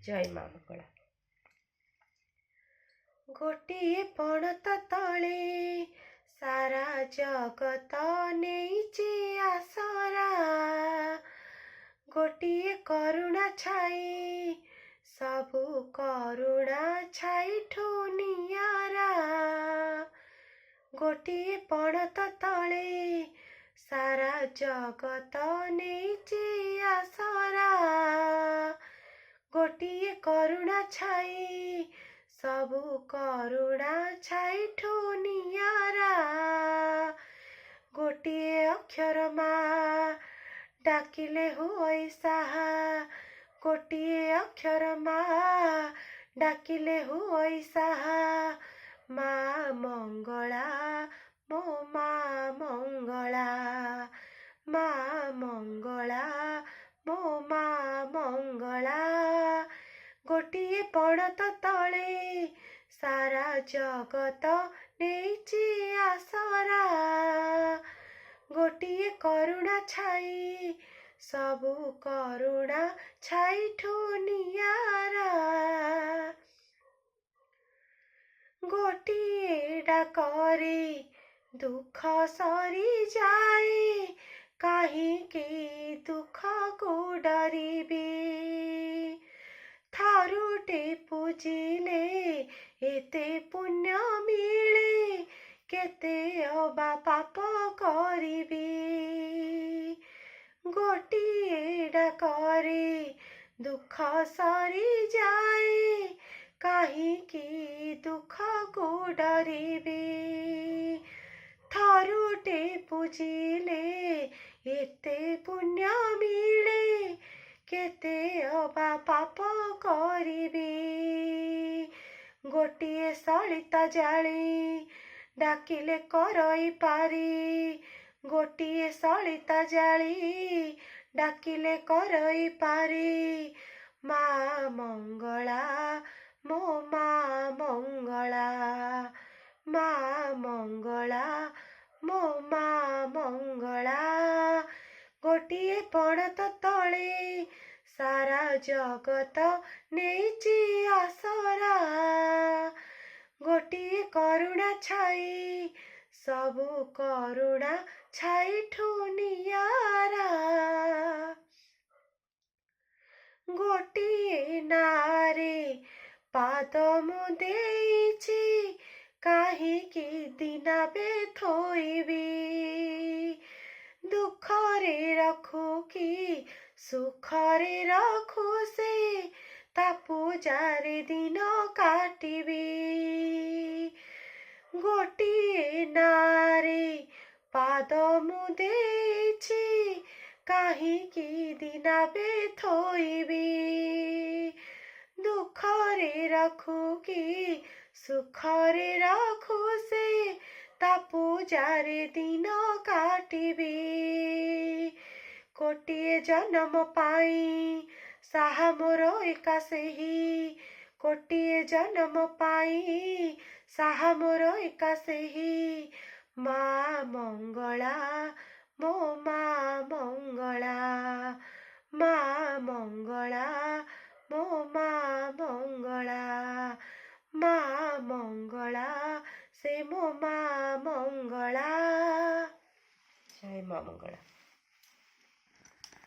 जय माँ मंगला। गोटिए पणत तले सारा जगत नेइची आसरा, गोटिए करुणा छाई सबु करुणा छाई ठुनियारा। गोटिए पणत तले सारा जगत नेइची आसरा, गोटिए करुणा छाई सबु करुणा छाई ठुनियारा। गोटिए अक्षर माँ डाकिले हुई साहा, गोटिए अक्षर माँ डाकिले हुई साहा। माँ मंगला मो माँ मंगला, माँ मंगला मो माँ मंगला। गोटिए पणत तले सारा जगत नेइची आसरा, गोटिए करुणा छाई सबु करुणा छाई ठुनियारा। गोटिए डाकरे दुख सरी जाए, काहींकि दुख को डरिबी। थारुटे पूजिले एते पुण्य मिले, केते अबा पाप करिबी। गोटिए डाकरे दुख सरी जाए, काहींकि दुख को डरिबी। थारुटे पूजिले एते पुण्य मिले, केते अबा पाप करिबी। गोटिए सलिता जाली डाकिले करई पारी, गोटिए सलिता जाली डाकिले करई पारी। माँ मंगला मो माँ मंगला, माँ मंगला मो माँ मंगला। गोटिए पणत तले सारा जगत नेइची आसरा, गोटिए करुणा छाई सबु करुणा छाई ठुनियारा। गोटिए नारे पाद मु देइची, काहींकि दिनाबे थोइबी। दुखरे रखु कि सुखरे रखु से, ता पूजारे दिन काटिबी। गोटिए नारे पाद मु देइची, काहींकि दिनाबे थोइबी। दुखरे रखु कि सुखरे रखु से, ता पूजारे दिन काटिबी। कोटिए जन्म पाई साहा मोर एका सेही, कोटिए जन्म पाई साहा मोर एका सेही। माँ मंगला मो माँ मंगला, माँ मंगला मो माँ मंगला, माँ मंगला से मो माँ मंगला। जय माँ मंगला।